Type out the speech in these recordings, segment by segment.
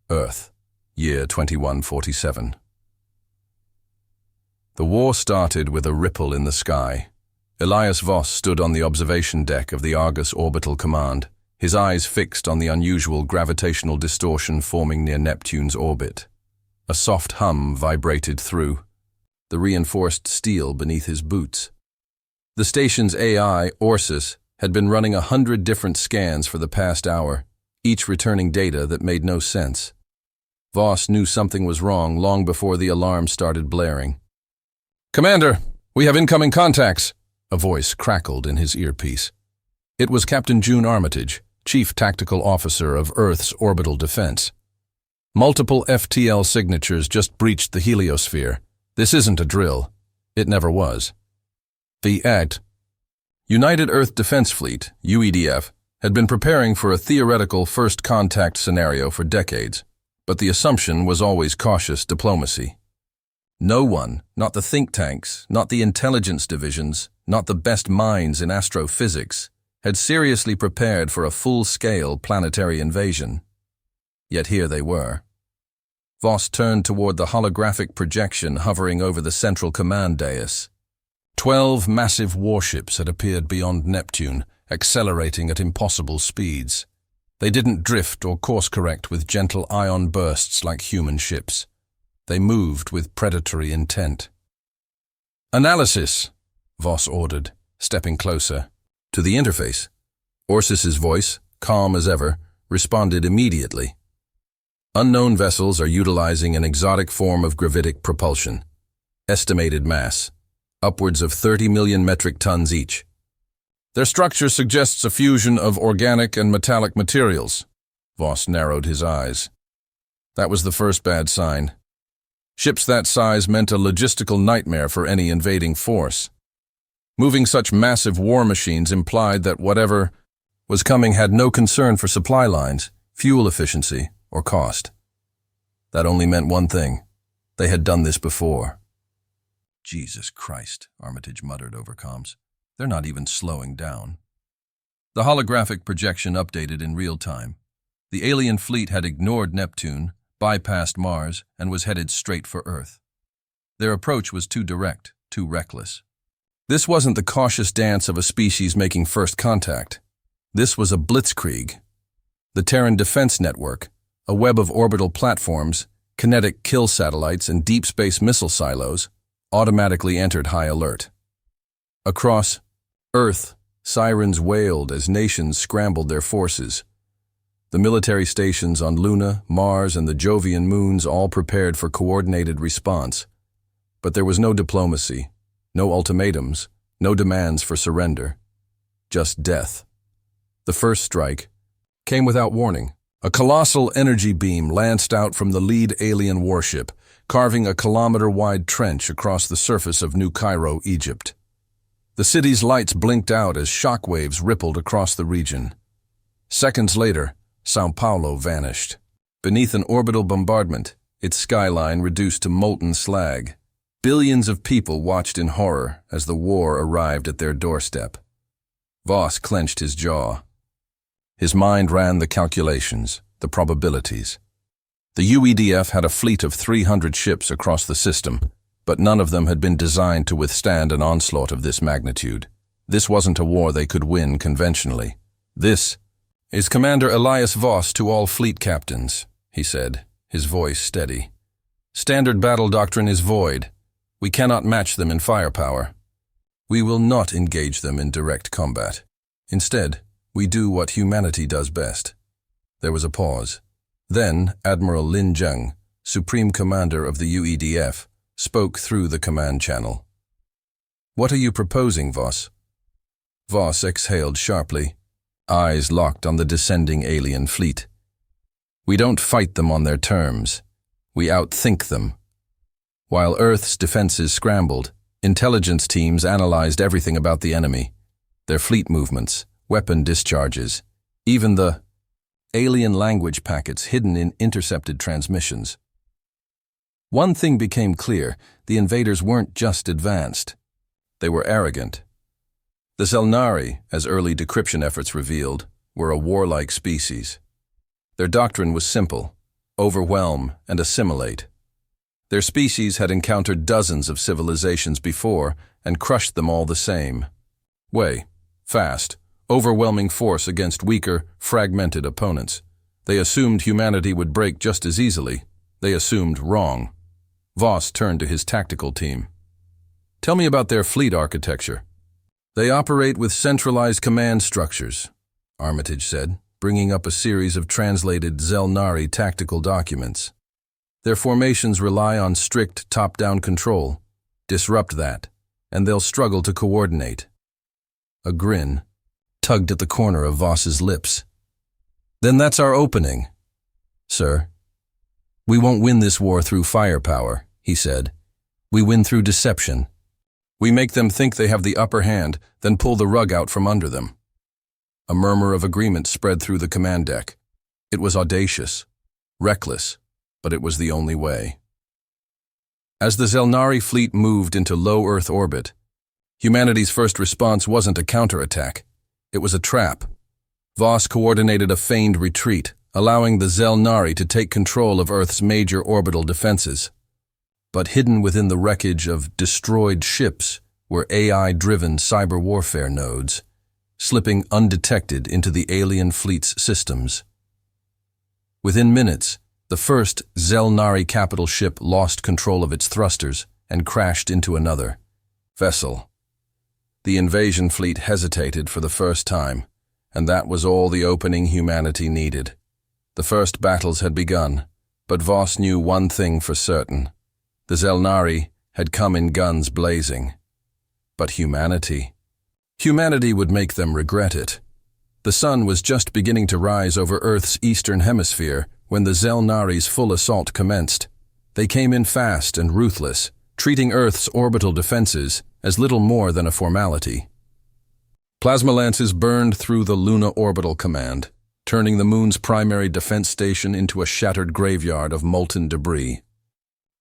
Earth, year 2147. The war started with a ripple in the sky. Elias Voss stood on the observation deck of the Argus Orbital Command, his eyes fixed on the unusual gravitational distortion forming near Neptune's orbit. A soft hum vibrated through the reinforced steel beneath his boots. The station's AI, Orsis, had been running 100 different scans for the past hour, each returning data that made no sense. Voss knew something was wrong long before the alarm started blaring. "Commander, we have incoming contacts," a voice crackled in his earpiece. It was Captain June Armitage, Chief Tactical Officer of Earth's Orbital Defense. "Multiple FTL signatures just breached the heliosphere. This isn't a drill. It never was." The United Earth Defense Fleet, UEDF, had been preparing for a theoretical first contact scenario for decades, but the assumption was always cautious diplomacy. No one, not the think tanks, not the intelligence divisions, not the best minds in astrophysics, had seriously prepared for a full-scale planetary invasion. Yet here they were. Voss turned toward the holographic projection hovering over the central command dais. 12 massive warships had appeared beyond Neptune, accelerating at impossible speeds. They didn't drift or course-correct with gentle ion bursts like human ships. They moved with predatory intent. "Analysis," Voss ordered, stepping closer. To the interface, Orsis's voice, calm as ever, responded immediately. "Unknown vessels are utilizing an exotic form of gravitic propulsion. Estimated mass, upwards of 30 million metric tons each. Their structure suggests a fusion of organic and metallic materials." Voss narrowed his eyes. That was the first bad sign. Ships that size meant a logistical nightmare for any invading force. Moving such massive war machines implied that whatever was coming had no concern for supply lines, fuel efficiency, or cost. That only meant one thing. They had done this before. "Jesus Christ," Armitage muttered over comms. "They're not even slowing down." The holographic projection updated in real time. The alien fleet had ignored Neptune, bypassed Mars, and was headed straight for Earth. Their approach was too direct, too reckless. This wasn't the cautious dance of a species making first contact. This was a blitzkrieg. The Terran Defense Network, a web of orbital platforms, kinetic kill satellites, and deep space missile silos, automatically entered high alert. Across Earth, sirens wailed as nations scrambled their forces. The military stations on Luna, Mars, and the Jovian moons all prepared for coordinated response. But there was no diplomacy, no ultimatums, no demands for surrender. Just death. The first strike came without warning. A colossal energy beam lanced out from the lead alien warship, carving a kilometer-wide trench across the surface of New Cairo, Egypt. The city's lights blinked out as shockwaves rippled across the region. Seconds later, São Paulo vanished. Beneath an orbital bombardment, its skyline reduced to molten slag. Billions of people watched in horror as the war arrived at their doorstep. Voss clenched his jaw. His mind ran the calculations, the probabilities. The UEDF had a fleet of 300 ships across the system, but none of them had been designed to withstand an onslaught of this magnitude. This wasn't a war they could win conventionally. "This is Commander Elias Voss to all fleet captains," he said, his voice steady. "Standard battle doctrine is void. We cannot match them in firepower. We will not engage them in direct combat. Instead, we do what humanity does best." There was a pause. Then Admiral Lin Zheng, Supreme Commander of the UEDF, spoke through the command channel. "What are you proposing, Voss?" Voss exhaled sharply, eyes locked on the descending alien fleet. "We don't fight them on their terms. We outthink them." While Earth's defenses scrambled, intelligence teams analyzed everything about the enemy, their fleet movements, weapon discharges, even the alien language packets hidden in intercepted transmissions. One thing became clear: the invaders weren't just advanced. They were arrogant. The Zelnari, as early decryption efforts revealed, were a warlike species. Their doctrine was simple: overwhelm, and assimilate. Their species had encountered dozens of civilizations before and crushed them all the same way. Fast, overwhelming force against weaker, fragmented opponents. They assumed humanity would break just as easily. They assumed wrong. Voss turned to his tactical team. "Tell me about their fleet architecture." "They operate with centralized command structures," Armitage said, bringing up a series of translated Zelnari tactical documents. "Their formations rely on strict top-down control. Disrupt that, and they'll struggle to coordinate." A grin tugged at the corner of Voss's lips. "Then that's our opening, sir. We won't win this war through firepower," he said. "We win through deception. We make them think they have the upper hand, then pull the rug out from under them." A murmur of agreement spread through the command deck. It was audacious, reckless, but it was the only way. As the Zelnari fleet moved into low Earth orbit, humanity's first response wasn't a counterattack. It was a trap. Voss coordinated a feigned retreat, allowing the Zelnari to take control of Earth's major orbital defenses. But hidden within the wreckage of destroyed ships were AI-driven cyber warfare nodes, slipping undetected into the alien fleet's systems. Within minutes, the first Zelnari capital ship lost control of its thrusters and crashed into another vessel. The invasion fleet hesitated for the first time, and that was all the opening humanity needed. The first battles had begun, but Voss knew one thing for certain. The Zelnari had come in guns blazing. But humanity would make them regret it. The sun was just beginning to rise over Earth's eastern hemisphere when the Zelnari's full assault commenced. They came in fast and ruthless, treating Earth's orbital defenses as little more than a formality. Plasma lances burned through the Luna Orbital Command, turning the moon's primary defense station into a shattered graveyard of molten debris.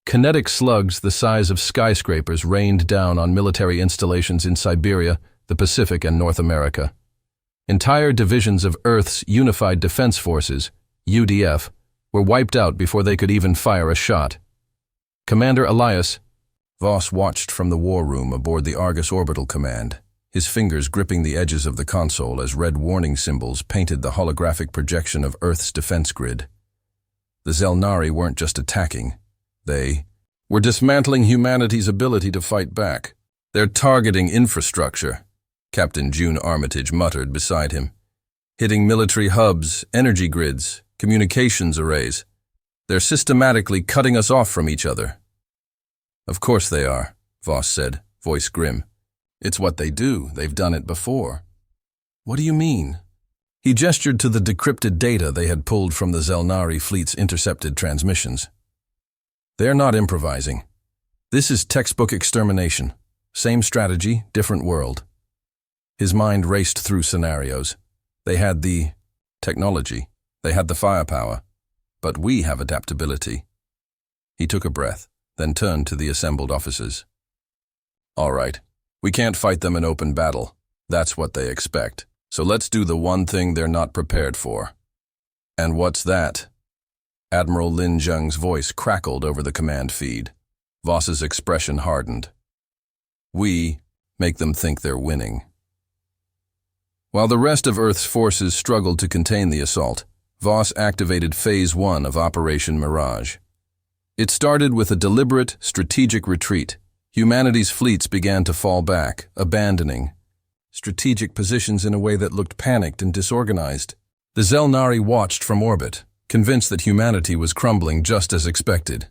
Kinetic slugs the size of skyscrapers rained down on military installations in Siberia, the Pacific, and North America. Entire divisions of Earth's Unified Defense Forces, UDF, were wiped out before they could even fire a shot. Commander Elias, Voss watched from the war room aboard the Argus Orbital Command, his fingers gripping the edges of the console as red warning symbols painted the holographic projection of Earth's defense grid. The Zelnari weren't just attacking. They were dismantling humanity's ability to fight back. "They're targeting infrastructure," Captain June Armitage muttered beside him. "Hitting military hubs, energy grids, communications arrays. They're systematically cutting us off from each other." "Of course they are," Voss said, voice grim. "It's what they do. They've done it before." "What do you mean?" He gestured to the decrypted data they had pulled from the Zelnari fleet's intercepted transmissions. "They're not improvising. This is textbook extermination. Same strategy, different world." His mind raced through scenarios. They had the technology. They had the firepower. But we have adaptability. He took a breath, then turned to the assembled officers. "All right. We can't fight them in open battle. That's what they expect. So let's do the one thing they're not prepared for." "And what's that?" Admiral Lin Zheng's voice crackled over the command feed. Voss's expression hardened. "We make them think they're winning." While the rest of Earth's forces struggled to contain the assault, Voss activated Phase 1 of Operation Mirage. It started with a deliberate, strategic retreat. Humanity's fleets began to fall back, abandoning strategic positions in a way that looked panicked and disorganized. The Zelnari watched from orbit, convinced that humanity was crumbling just as expected.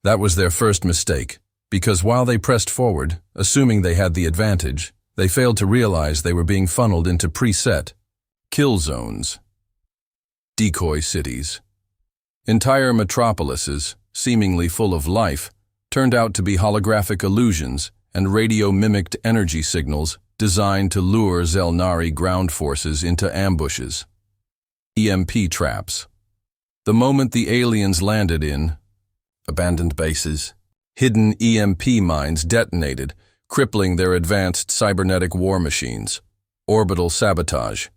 That was their first mistake, because while they pressed forward, assuming they had the advantage, they failed to realize they were being funneled into preset kill zones. Decoy cities. Entire metropolises, seemingly full of life, turned out to be holographic illusions and radio-mimicked energy signals designed to lure Zelnari ground forces into ambushes. EMP traps. The moment the aliens landed in abandoned bases, hidden EMP mines detonated, crippling their advanced cybernetic war machines. Orbital sabotage.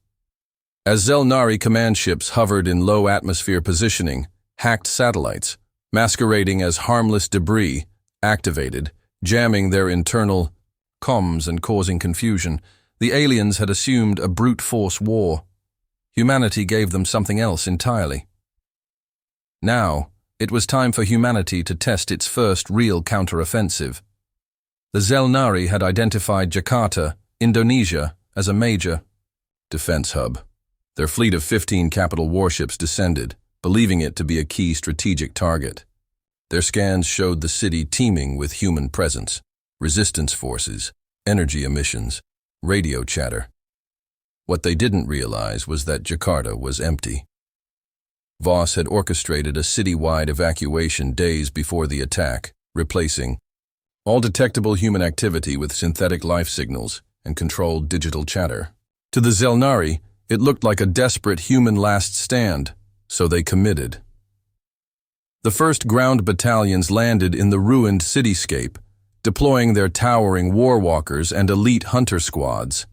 As Zelnari command ships hovered in low-atmosphere positioning, hacked satellites, masquerading as harmless debris, activated, jamming their internal comms and causing confusion. The aliens had assumed a brute force war. Humanity gave them something else entirely. Now, it was time for humanity to test its first real counteroffensive. The Zelnari had identified Jakarta, Indonesia, as a major defense hub. Their fleet of 15 capital warships descended, believing it to be a key strategic target. Their scans showed the city teeming with human presence, resistance forces, energy emissions, radio chatter. What they didn't realize was that Jakarta was empty. Voss had orchestrated a city-wide evacuation days before the attack, replacing all detectable human activity with synthetic life signals and controlled digital chatter. To the Zelnari, it looked like a desperate human last stand, so they committed. The first ground battalions landed in the ruined cityscape, deploying their towering war walkers and elite hunter squads.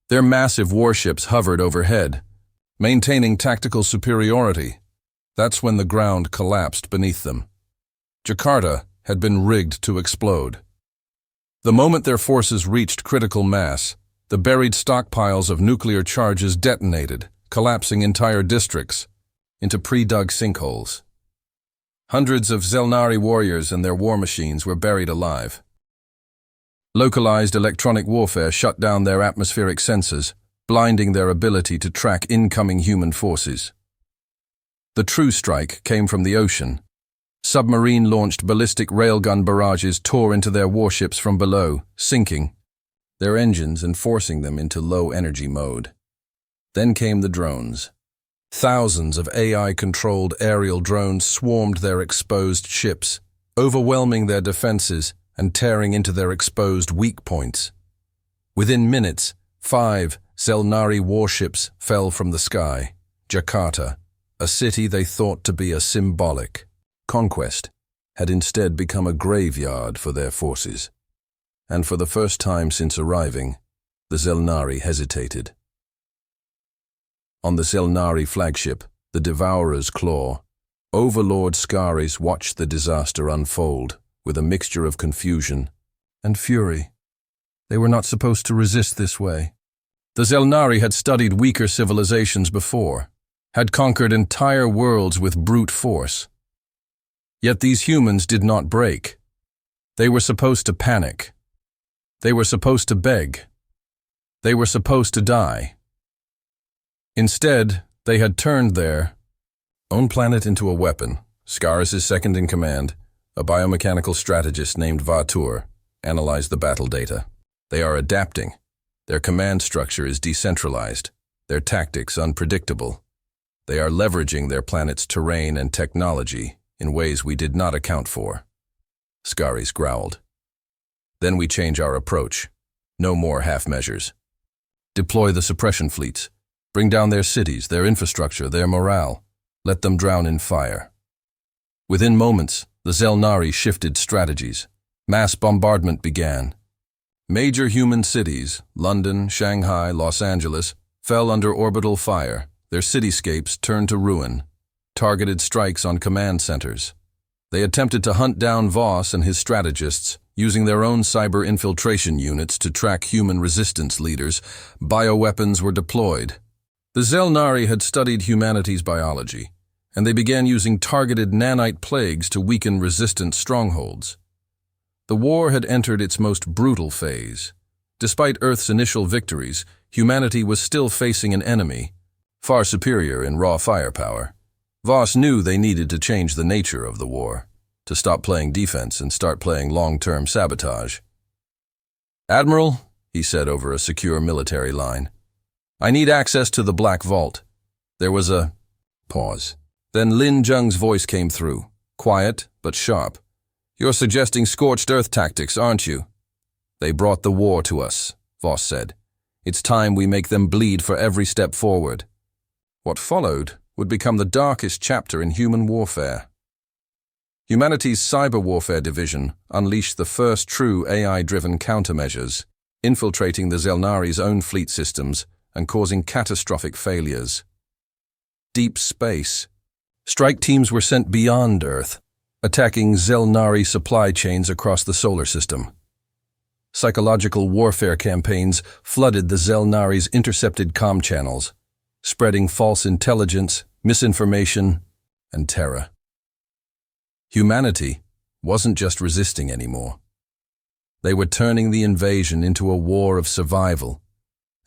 Their massive warships hovered overhead, maintaining tactical superiority. That's when the ground collapsed beneath them. Jakarta had been rigged to explode. The moment their forces reached critical mass, the buried stockpiles of nuclear charges detonated, collapsing entire districts into pre-dug sinkholes. Hundreds of Zelnari warriors and their war machines were buried alive. Localized electronic warfare shut down their atmospheric sensors, blinding their ability to track incoming human forces. The true strike came from the ocean. Submarine-launched ballistic railgun barrages tore into their warships from below, sinking their engines and forcing them into low-energy mode. Then came the drones. Thousands of AI-controlled aerial drones swarmed their exposed ships, overwhelming their defenses and tearing into their exposed weak points. Within minutes, 5 Zelnari warships fell from the sky. Jakarta, a city they thought to be a symbolic conquest, had instead become a graveyard for their forces. And for the first time since arriving, the Zelnari hesitated. On the Zelnari flagship, the Devourer's Claw, Overlord Scaris watched the disaster unfold with a mixture of confusion and fury. They were not supposed to resist this way. The Zelnari had studied weaker civilizations before, had conquered entire worlds with brute force. Yet these humans did not break. They were supposed to panic. They were supposed to beg. They were supposed to die. Instead, they had turned their own planet into a weapon. Scaris' second in command, a biomechanical strategist named Vatur, analyzed the battle data. They are adapting. Their command structure is decentralized, their tactics unpredictable. They are leveraging their planet's terrain and technology in ways we did not account for. Scaris growled. Then we change our approach. No more half measures. Deploy the suppression fleets. Bring down their cities, their infrastructure, their morale. Let them drown in fire. Within moments, the Zelnari shifted strategies. Mass bombardment began. Major human cities, London, Shanghai, Los Angeles, fell under orbital fire. Their cityscapes turned to ruin. Targeted strikes on command centers. They attempted to hunt down Voss and his strategists, using their own cyber infiltration units to track human resistance leaders. Bioweapons were deployed. The Zelnari had studied humanity's biology, and they began using targeted nanite plagues to weaken resistant strongholds. The war had entered its most brutal phase. Despite Earth's initial victories, humanity was still facing an enemy, far superior in raw firepower. Voss knew they needed to change the nature of the war, to stop playing defense and start playing long-term sabotage. "Admiral," he said over a secure military line, "I need access to the Black Vault." There was a pause. Then Lin Zheng's voice came through, quiet but sharp. "You're suggesting scorched earth tactics, aren't you?" "They brought the war to us," Voss said. "It's time we make them bleed for every step forward." What followed would become the darkest chapter in human warfare. Humanity's cyber warfare division unleashed the first true AI-driven countermeasures, infiltrating the Zelnari's own fleet systems and causing catastrophic failures. Deep space. Strike teams were sent beyond Earth, attacking Zelnari supply chains across the solar system. Psychological warfare campaigns flooded the Zelnari's intercepted comm channels, spreading false intelligence, misinformation, and terror. Humanity wasn't just resisting anymore. They were turning the invasion into a war of survival,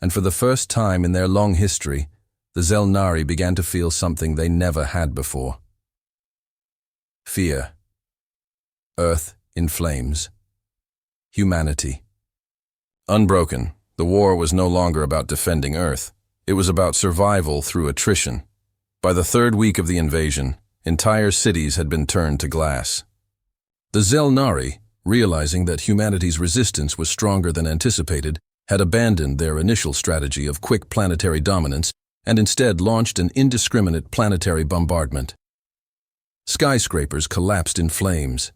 and for the first time in their long history, the Zelnari began to feel something they never had before. Fear. Earth in flames. Humanity. Unbroken, the war was no longer about defending Earth. It was about survival through attrition. By the third week of the invasion, entire cities had been turned to glass. The Zelnari, realizing that humanity's resistance was stronger than anticipated, had abandoned their initial strategy of quick planetary dominance and instead launched an indiscriminate planetary bombardment. Skyscrapers collapsed in flames.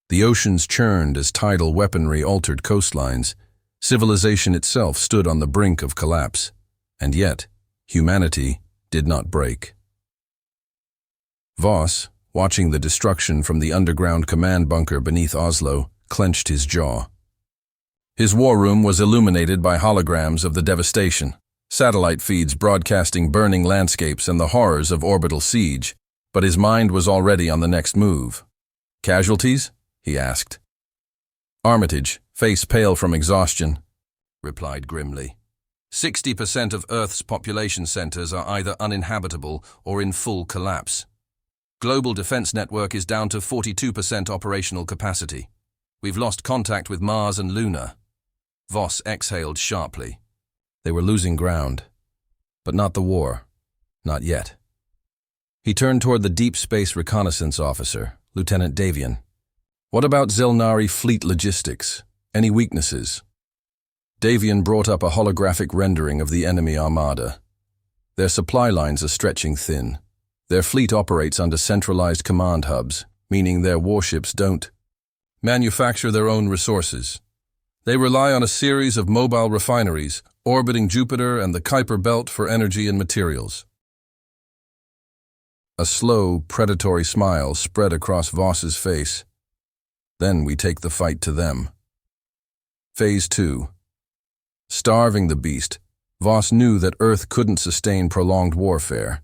The oceans churned as tidal weaponry altered coastlines. Civilization itself stood on the brink of collapse. And yet, humanity did not break. Voss, watching the destruction from the underground command bunker beneath Oslo, clenched his jaw. His war room was illuminated by holograms of the devastation, satellite feeds broadcasting burning landscapes and the horrors of orbital siege, but his mind was already on the next move. "Casualties?" he asked. Armitage, face pale from exhaustion, replied grimly. 60% of Earth's population centers are either uninhabitable or in full collapse. Global defense network is down to 42% operational capacity. We've lost contact with Mars and Luna. Voss exhaled sharply. They were losing ground, but not the war. Not yet. He turned toward the Deep Space Reconnaissance Officer, Lieutenant Davian. "What about Zelnari fleet logistics? Any weaknesses?" Davian brought up a holographic rendering of the enemy armada. Their supply lines are stretching thin. Their fleet operates under centralized command hubs, meaning their warships don't manufacture their own resources. They rely on a series of mobile refineries, orbiting Jupiter and the Kuiper Belt for energy and materials. A slow, predatory smile spread across Voss's face. Then we take the fight to them. Phase 2. Starving the beast, Voss knew that Earth couldn't sustain prolonged warfare.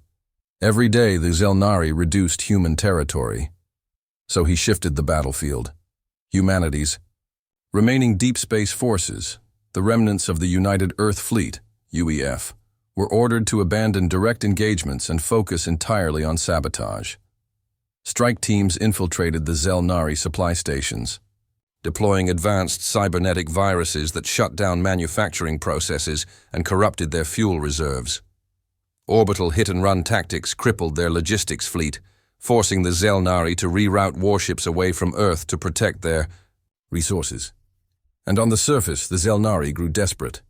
Every day the Zelnari reduced human territory. So he shifted the battlefield. Humanity's remaining deep space forces, the remnants of the United Earth Fleet, UEF, were ordered to abandon direct engagements and focus entirely on sabotage. Strike teams infiltrated the Zelnari supply stations, deploying advanced cybernetic viruses that shut down manufacturing processes and corrupted their fuel reserves. Orbital hit-and-run tactics crippled their logistics fleet, forcing the Zelnari to reroute warships away from Earth to protect their resources. And on the surface, the Zelnari grew desperate.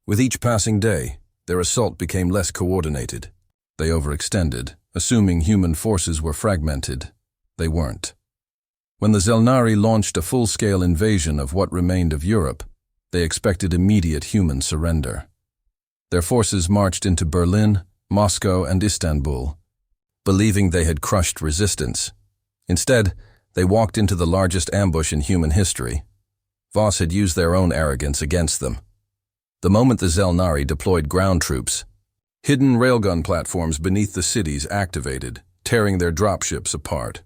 With each passing day, their assault became less coordinated. They overextended, assuming human forces were fragmented. They weren't. When the Zelnari launched a full-scale invasion of what remained of Europe, they expected immediate human surrender. Their forces marched into Berlin, Moscow, and Istanbul, believing they had crushed resistance. Instead, they walked into the largest ambush in human history. Voss had used their own arrogance against them. The moment the Zelnari deployed ground troops, hidden railgun platforms beneath the cities activated, tearing their dropships apart.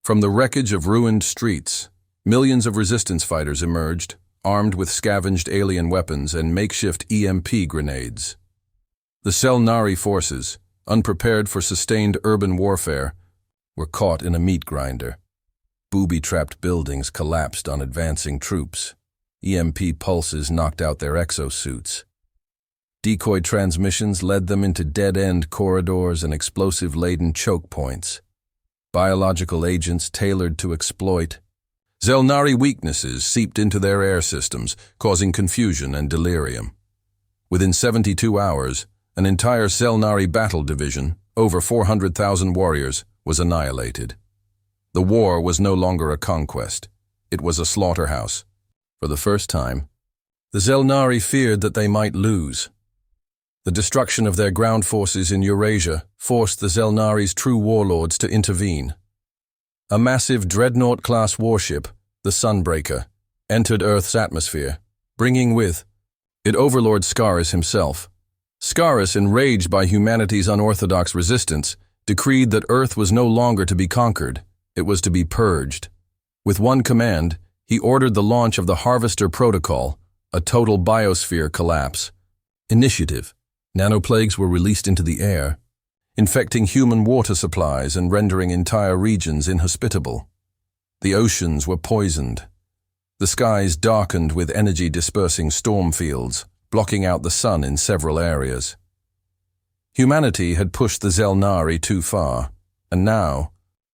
From the wreckage of ruined streets, millions of resistance fighters emerged, armed with scavenged alien weapons and makeshift EMP grenades. The Zelnari forces, unprepared for sustained urban warfare, were caught in a meat grinder. Booby-trapped buildings collapsed on advancing troops. EMP pulses knocked out their exosuits. Decoy transmissions led them into dead-end corridors and explosive-laden choke points. Biological agents tailored to exploit. Zelnari weaknesses seeped into their air systems, causing confusion and delirium. Within 72 hours, an entire Zelnari battle division, over 400,000 warriors, was annihilated. The war was no longer a conquest. It was a slaughterhouse. For the first time, the Zelnari feared that they might lose. The destruction of their ground forces in Eurasia forced the Zelnari's true warlords to intervene. A massive dreadnought-class warship, the Sunbreaker, entered Earth's atmosphere, bringing with it Overlord Scaris himself. Scaris, enraged by humanity's unorthodox resistance, decreed that Earth was no longer to be conquered, it was to be purged. With one command, he ordered the launch of the Harvester Protocol, a total biosphere collapse. Initiative. Nanoplagues were released into the air, infecting human water supplies and rendering entire regions inhospitable. The oceans were poisoned. The skies darkened with energy-dispersing storm fields, blocking out the sun in several areas. Humanity had pushed the Zelnari too far, and now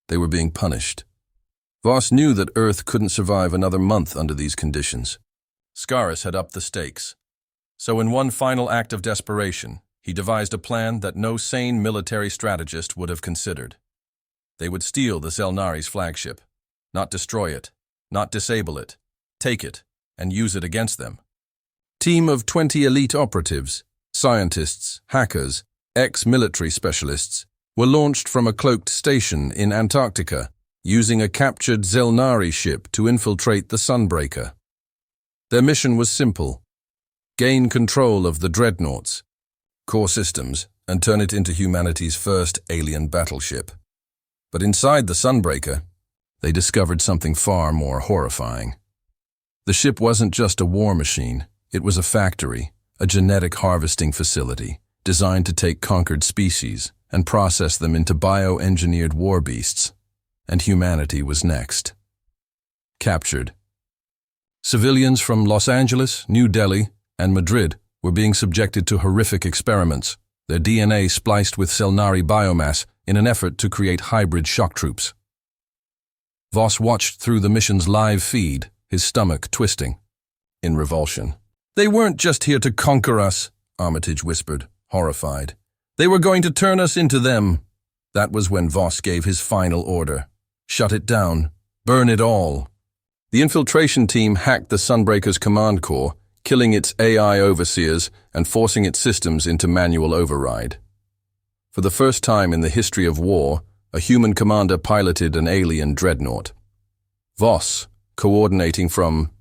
they were being punished. Voss knew that Earth couldn't survive another month under these conditions. Scaris had upped the stakes. So in one final act of desperation, he devised a plan that no sane military strategist would have considered. They would steal the Zelnari's flagship, not destroy it, not disable it, take it, and use it against them. Team of 20 elite operatives, scientists, hackers, ex-military specialists, were launched from a cloaked station in Antarctica, using a captured Zelnari ship to infiltrate the Sunbreaker. Their mission was simple: gain control of the dreadnoughts, core systems, and turn it into humanity's first alien battleship. But inside the Sunbreaker, they discovered something far more horrifying. The ship wasn't just a war machine, it was a factory, a genetic harvesting facility, designed to take conquered species and process them into bioengineered war beasts. And humanity was next. Captured. Civilians from Los Angeles, New Delhi, and Madrid were being subjected to horrific experiments, their DNA spliced with Zelnari biomass in an effort to create hybrid shock troops. Voss watched through the mission's live feed, his stomach twisting in revulsion. "They weren't just here to conquer us," Armitage whispered, horrified. "They were going to turn us into them." That was when Voss gave his final order. Shut it down. Burn it all. The infiltration team hacked the Sunbreaker's command core, killing its AI overseers and forcing its systems into manual override. For the first time in the history of war, a human commander piloted an alien dreadnought. Voss, coordinating from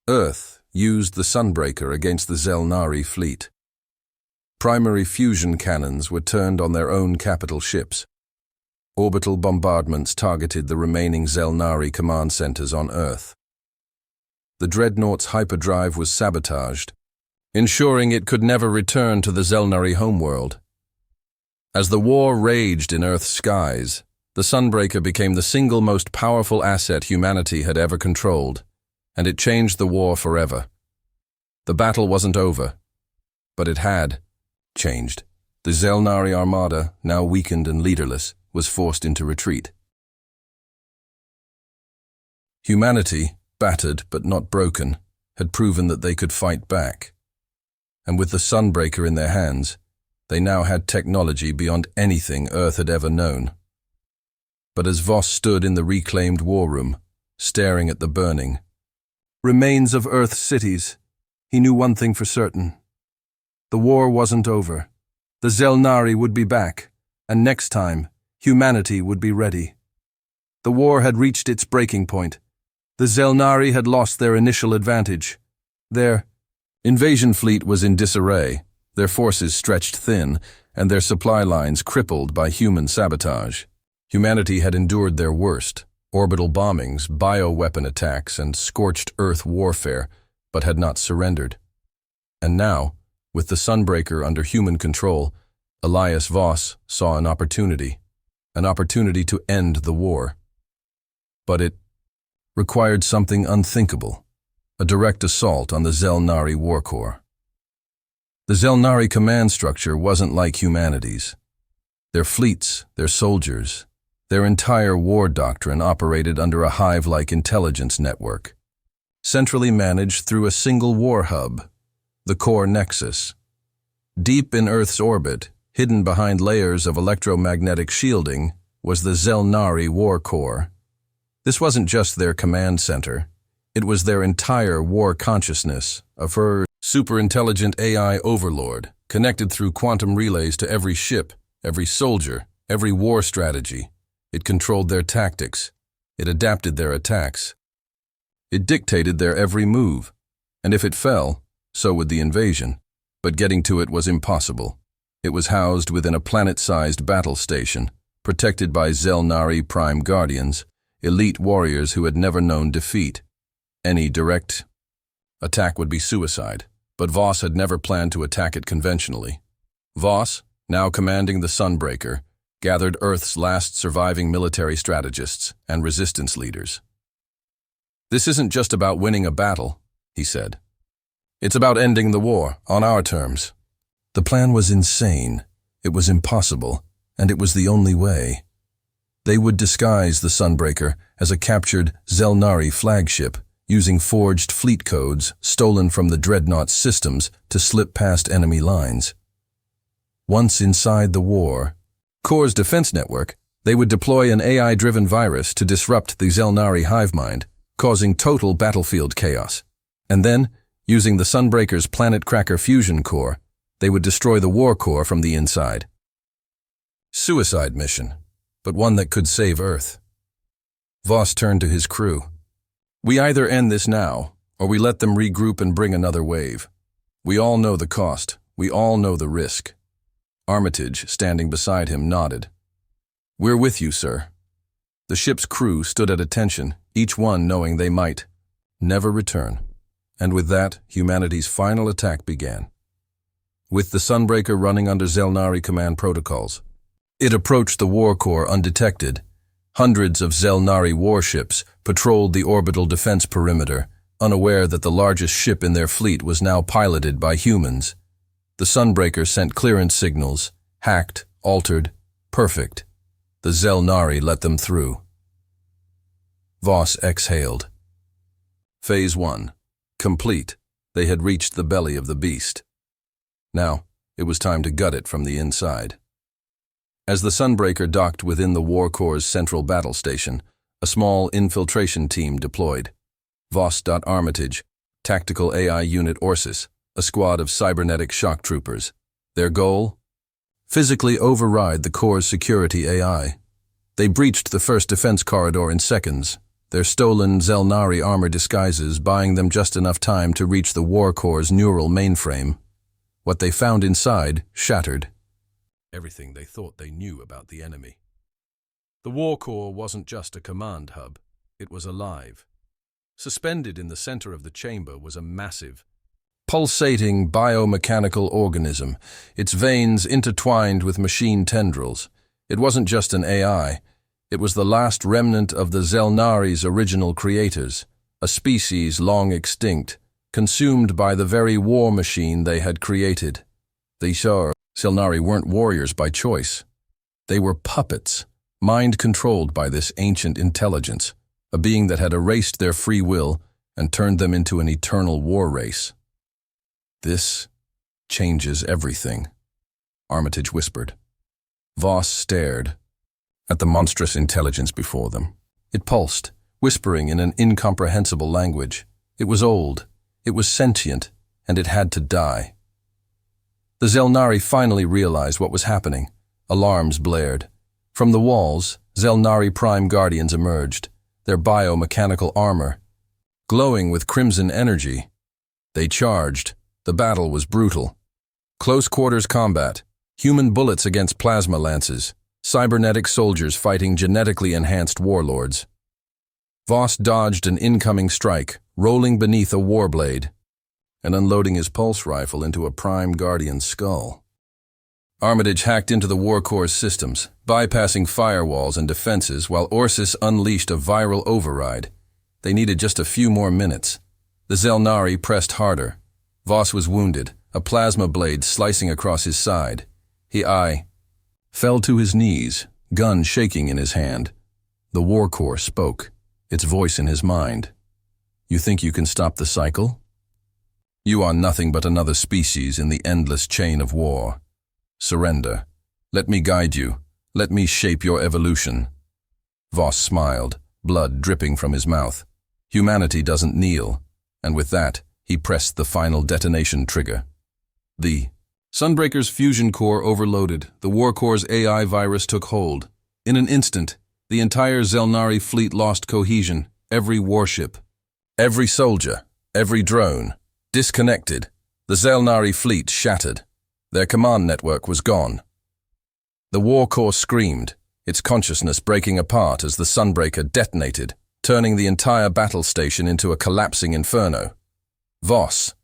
Earth, used the Sunbreaker against the Zelnari fleet. Primary fusion cannons were turned on their own capital ships. Orbital bombardments targeted the remaining Zelnari command centers on Earth. The dreadnought's hyperdrive was sabotaged, ensuring it could never return to the Zelnari homeworld. As the war raged in Earth's skies, the Sunbreaker became the single most powerful asset humanity had ever controlled, and it changed the war forever. The battle wasn't over, but it had changed. The Zelnari armada, now weakened and leaderless, was forced into retreat. Humanity, battered but not broken, had proven that they could fight back. And with the Sunbreaker in their hands, they now had technology beyond anything Earth had ever known. But as Voss stood in the reclaimed war room, staring at the burning remains of Earth's cities, he knew one thing for certain. The war wasn't over. The Zelnari would be back, and next time, humanity would be ready. The war had reached its breaking point. The Zelnari had lost their initial advantage. Their invasion fleet was in disarray, their forces stretched thin, and their supply lines crippled by human sabotage. Humanity had endured their worst, orbital bombings, bioweapon attacks, and scorched Earth warfare, but had not surrendered. And now, with the Sunbreaker under human control, Elias Voss saw an opportunity to end the war. But it required something unthinkable, a direct assault on the Zelnari war core. The Zelnari command structure wasn't like humanity's. Their fleets, their soldiers, their entire war doctrine operated under a hive-like intelligence network, centrally managed through a single war hub, the core nexus. Deep in Earth's orbit, hidden behind layers of electromagnetic shielding, was the Zelnari war core. This wasn't just their command center, it was their entire war consciousness, Superintelligent AI overlord, connected through quantum relays to every ship, every soldier, every war strategy. It controlled their tactics. It adapted their attacks. It dictated their every move. And if it fell, so would the invasion. But getting to it was impossible. It was housed within a planet-sized battle station, protected by Zelnari Prime Guardians, elite warriors who had never known defeat. Any direct attack would be suicide, but Voss had never planned to attack it conventionally. Voss, now commanding the Sunbreaker, gathered Earth's last surviving military strategists and resistance leaders. "This isn't just about winning a battle," he said. "It's about ending the war, on our terms." The plan was insane, it was impossible, and it was the only way. They would disguise the Sunbreaker as a captured Zelnari flagship, using forged fleet codes stolen from the Dreadnought's systems to slip past enemy lines. Once inside the war, Corps' defense network, they would deploy an AI-driven virus to disrupt the Zelnari hive mind, causing total battlefield chaos. And then, using the Sunbreaker's Planet Cracker fusion core, they would destroy the war core from the inside. Suicide mission, but one that could save Earth. Voss turned to his crew. "We either end this now, or we let them regroup and bring another wave. We all know the cost. We all know the risk." Armitage, standing beside him, nodded. "We're with you, sir." The ship's crew stood at attention, each one knowing they might never return. And with that, humanity's final attack began. With the Sunbreaker running under Zelnari command protocols, it approached the war core undetected. Hundreds of Zelnari warships patrolled the orbital defense perimeter, unaware that the largest ship in their fleet was now piloted by humans. The Sunbreaker sent clearance signals, hacked, altered, perfect. The Zelnari let them through. Voss exhaled. Phase 1. Complete. They had reached the belly of the beast. Now, it was time to gut it from the inside. As the Sunbreaker docked within the War Corps' central battle station, a small infiltration team deployed. Voss. Armitage, Tactical AI Unit Orsis, a squad of cybernetic shock troopers. Their goal? Physically override the Corps' security AI. They breached the first defense corridor in seconds, their stolen Zelnari armor disguises buying them just enough time to reach the War Corps' neural mainframe. What they found inside shattered everything they thought they knew about the enemy. The War Corps wasn't just a command hub, it was alive. Suspended in the center of the chamber was a massive, pulsating biomechanical organism, its veins intertwined with machine tendrils. It wasn't just an AI, it was the last remnant of the Zelnari's original creators, a species long extinct, consumed by the very war machine they had created. The Zelnari weren't warriors by choice. They were puppets, mind-controlled by this ancient intelligence, a being that had erased their free will and turned them into an eternal war race. "This changes everything," Armitage whispered. Voss stared at the monstrous intelligence before them. It pulsed, whispering in an incomprehensible language. It was old, it was sentient, and it had to die. The Zelnari finally realized what was happening. Alarms blared. From the walls, Zelnari Prime Guardians emerged, their biomechanical armor glowing with crimson energy. They charged. The battle was brutal. Close-quarters combat, human bullets against plasma lances, cybernetic soldiers fighting genetically enhanced warlords. Voss dodged an incoming strike, rolling beneath a warblade and unloading his pulse rifle into a Prime Guardian's skull. Armitage hacked into the War Corps' systems, bypassing firewalls and defenses while Orsis unleashed a viral override. They needed just a few more minutes. The Zelnari pressed harder. Voss was wounded, a plasma blade slicing across his side. He fell to his knees, gun shaking in his hand. The War Corps spoke, its voice in his mind. "You think you can stop the cycle? You are nothing but another species in the endless chain of war. Surrender. Let me guide you. Let me shape your evolution." Voss smiled, blood dripping from his mouth. Humanity doesn't kneel, and with that, he pressed the final detonation trigger. The Sunbreaker's fusion core overloaded. The war core's AI virus took hold. In an instant, the entire Zelnari fleet lost cohesion. Every warship, every soldier, every drone, disconnected. The Zelnari fleet shattered. Their command network was gone. The war core screamed, its consciousness breaking apart as the Sunbreaker detonated, turning the entire battle station into a collapsing inferno. Voss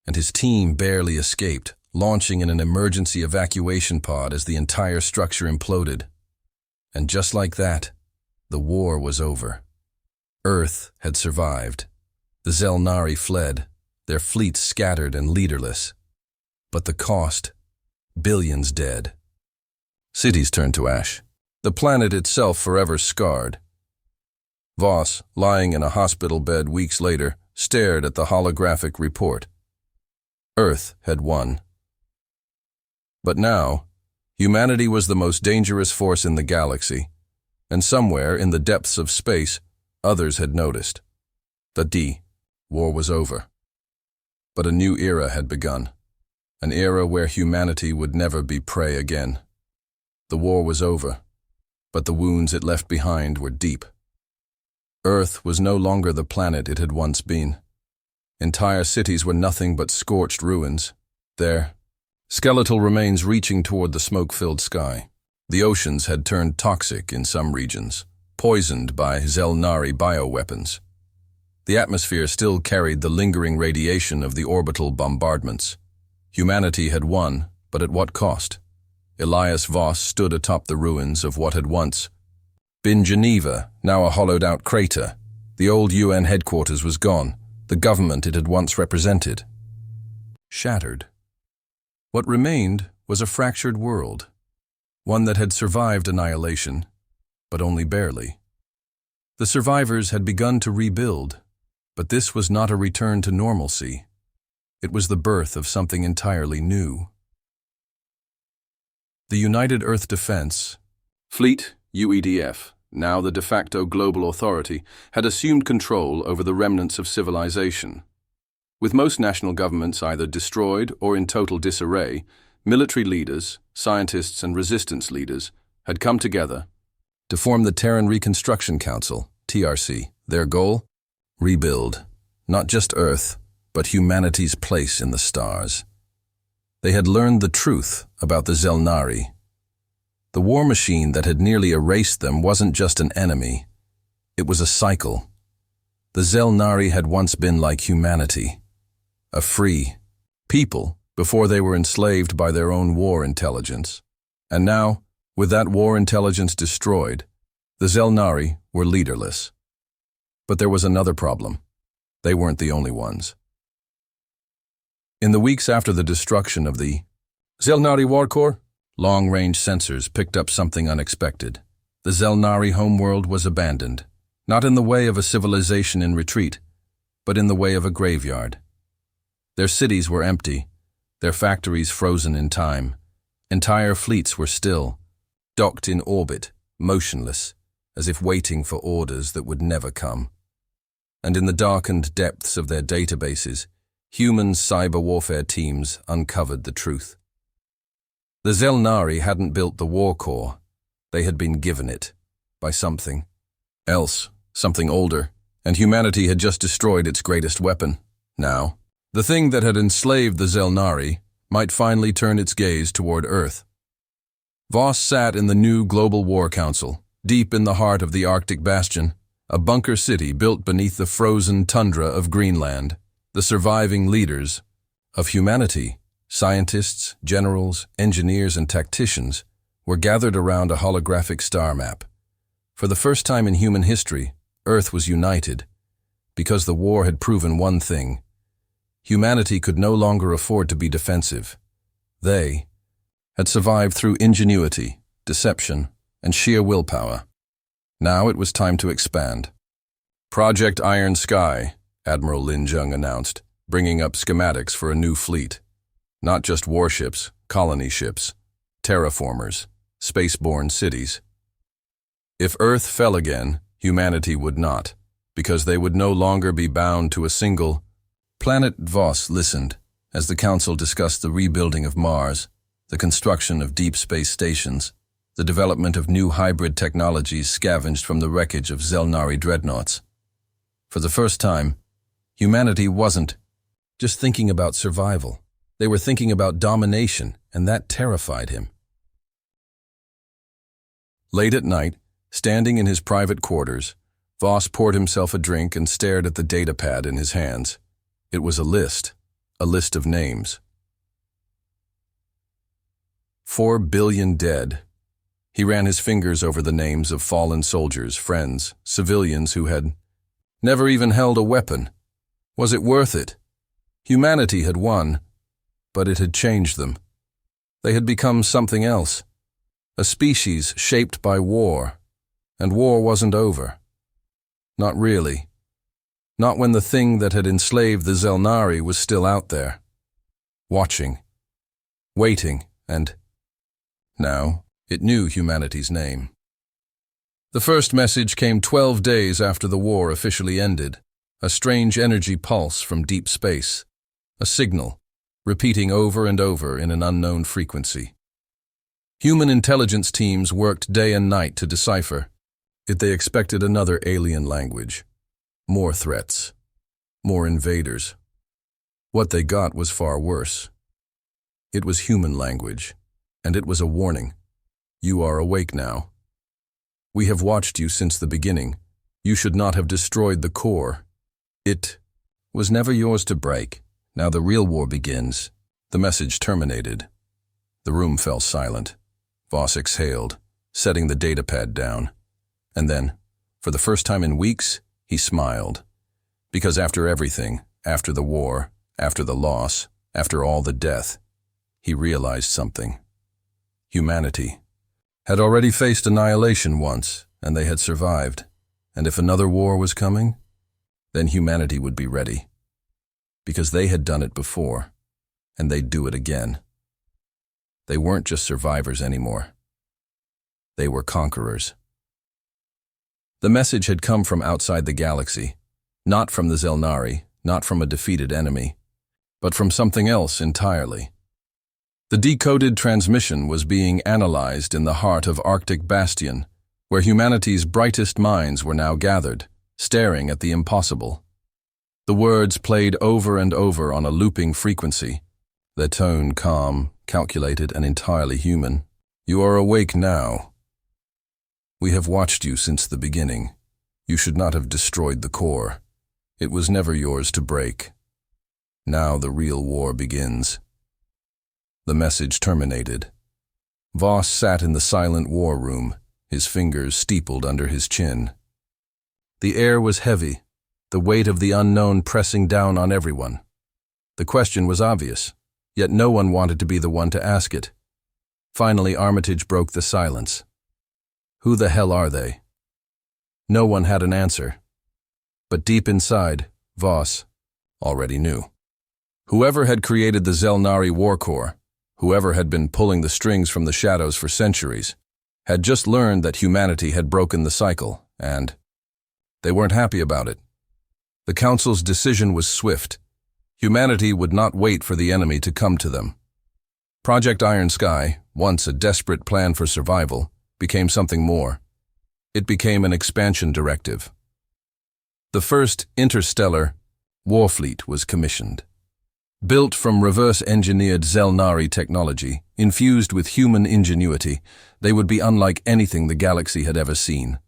and his team barely escaped, launching in an emergency evacuation pod as the entire structure imploded. And just like that, the war was over. Earth had survived. The Zelnari fled, their fleets scattered and leaderless. But the cost? Billions dead. Cities turned to ash, the planet itself forever scarred. Voss, lying in a hospital bed weeks later, stared at the holographic report. Earth had won. But now, humanity was the most dangerous force in the galaxy, and somewhere in the depths of space, others had noticed. The war was over. But a new era had begun, an era where humanity would never be prey again. The war was over, but the wounds it left behind were deep. Earth was no longer the planet it had once been. Entire cities were nothing but scorched ruins. There, skeletal remains reaching toward the smoke-filled sky. The oceans had turned toxic in some regions, poisoned by Zelnari bioweapons. The atmosphere still carried the lingering radiation of the orbital bombardments. Humanity had won, but at what cost? Elias Voss stood atop the ruins of what had once been Geneva, now a hollowed-out crater. The old UN headquarters was gone, the government it had once represented. Shattered. What remained was a fractured world, one that had survived annihilation, but only barely. The survivors had begun to rebuild, but this was not a return to normalcy. It was the birth of something entirely new. The United Earth Defense Fleet, UEDF, now the de facto global authority, had assumed control over the remnants of civilization. With most national governments either destroyed or in total disarray, military leaders, scientists and resistance leaders had come together to form the Terran Reconstruction Council, TRC. Their goal? Rebuild, not just Earth, but humanity's place in the stars. They had learned the truth about the Zelnari. The war machine that had nearly erased them wasn't just an enemy. It was a cycle. The Zelnari had once been like humanity, a free people before they were enslaved by their own war intelligence. And now, with that war intelligence destroyed, the Zelnari were leaderless. But there was another problem. They weren't the only ones. In the weeks after the destruction of the Zelnari War Core, long-range sensors picked up something unexpected. The Zelnari homeworld was abandoned, not in the way of a civilization in retreat, but in the way of a graveyard. Their cities were empty, their factories frozen in time. Entire fleets were still, docked in orbit, motionless, as if waiting for orders that would never come. And in the darkened depths of their databases, human cyber warfare teams uncovered the truth. The Zelnari hadn't built the war core. They had been given it by something else, something older, and humanity had just destroyed its greatest weapon. Now, the thing that had enslaved the Zelnari might finally turn its gaze toward Earth. Voss sat in the new Global War Council, deep in the heart of the Arctic Bastion, a bunker city built beneath the frozen tundra of Greenland. The surviving leaders of humanity, scientists, generals, engineers, and tacticians, were gathered around a holographic star map. For the first time in human history, Earth was united, because the war had proven one thing. Humanity could no longer afford to be defensive. They had survived through ingenuity, deception, and sheer willpower. Now it was time to expand. Project Iron Sky, Admiral Lin Zheng announced, bringing up schematics for a new fleet. Not just warships, colony ships, terraformers, spaceborne cities. If Earth fell again, humanity would not, because they would no longer be bound to a single Planet Voss listened as the Council discussed the rebuilding of Mars, the construction of deep space stations, the development of new hybrid technologies scavenged from the wreckage of Zelnari dreadnoughts. For the first time, humanity wasn't just thinking about survival. They were thinking about domination, and that terrified him. Late at night, standing in his private quarters, Voss poured himself a drink and stared at the datapad in his hands. It was a list of names. 4 billion dead. He ran his fingers over the names of fallen soldiers, friends, civilians who had never even held a weapon. Was it worth it? Humanity had won, but it had changed them. They had become something else, a species shaped by war, and war wasn't over. Not really. Not when the thing that had enslaved the Zelnari was still out there, watching, waiting, and now it knew humanity's name. The first message came 12 days after the war officially ended, a strange energy pulse from deep space, a signal, repeating over and over in an unknown frequency. Human intelligence teams worked day and night to decipher it. They expected another alien language, more threats, more invaders. What they got was far worse. It was human language, and it was a warning. You are awake now. We have watched you since the beginning. You should not have destroyed the core. It was never yours to break. Now the real war begins. The message terminated. The room fell silent. Voss exhaled, setting the datapad down. And then, for the first time in weeks, he smiled. Because after everything, after the war, after the loss, after all the death, he realized something. Humanity had already faced annihilation once, and they had survived. And if another war was coming, then humanity would be ready. Because they had done it before, and they'd do it again. They weren't just survivors anymore. They were conquerors. The message had come from outside the galaxy, not from the Zelnari, not from a defeated enemy, but from something else entirely. The decoded transmission was being analyzed in the heart of Arctic Bastion, where humanity's brightest minds were now gathered, staring at the impossible. The words played over and over on a looping frequency, their tone calm, calculated, and entirely human. You are awake now. We have watched you since the beginning. You should not have destroyed the core. It was never yours to break. Now the real war begins. The message terminated. Voss sat in the silent war room, his fingers steepled under his chin. The air was heavy, the weight of the unknown pressing down on everyone. The question was obvious, yet no one wanted to be the one to ask it. Finally, Armitage broke the silence. Who the hell are they? No one had an answer. But deep inside, Voss already knew. Whoever had created the Zelnari War Corps, whoever had been pulling the strings from the shadows for centuries, had just learned that humanity had broken the cycle, and they weren't happy about it. The Council's decision was swift. Humanity would not wait for the enemy to come to them. Project Iron Sky, once a desperate plan for survival, became something more. It became an expansion directive. The first interstellar warfleet was commissioned. Built from reverse-engineered Zelnari technology, infused with human ingenuity, they would be unlike anything the galaxy had ever seen.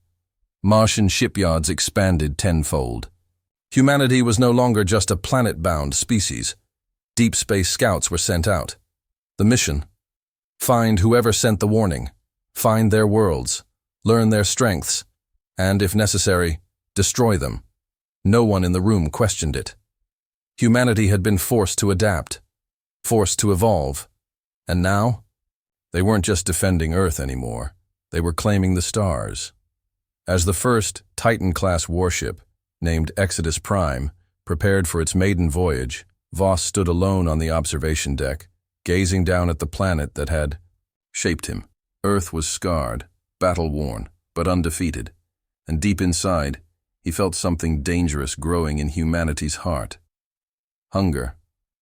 Martian shipyards expanded tenfold. Humanity was no longer just a planet-bound species. Deep space scouts were sent out. The mission: find whoever sent the warning, find their worlds, learn their strengths, and, if necessary, destroy them. No one in the room questioned it. Humanity had been forced to adapt, forced to evolve, and now, they weren't just defending Earth anymore. They were claiming the stars. As the first Titan-class warship, named Exodus Prime, prepared for its maiden voyage, Voss stood alone on the observation deck, gazing down at the planet that had shaped him. Earth was scarred, battle-worn, but undefeated, and deep inside, he felt something dangerous growing in humanity's heart. Hunger.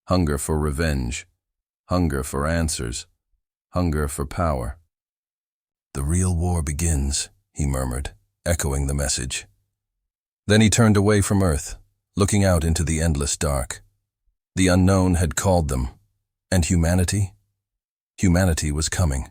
Hunger for revenge. Hunger for answers. Hunger for power. "The real war begins," he murmured, echoing the message. Then he turned away from Earth, looking out into the endless dark. The unknown had called them. And humanity? Humanity was coming.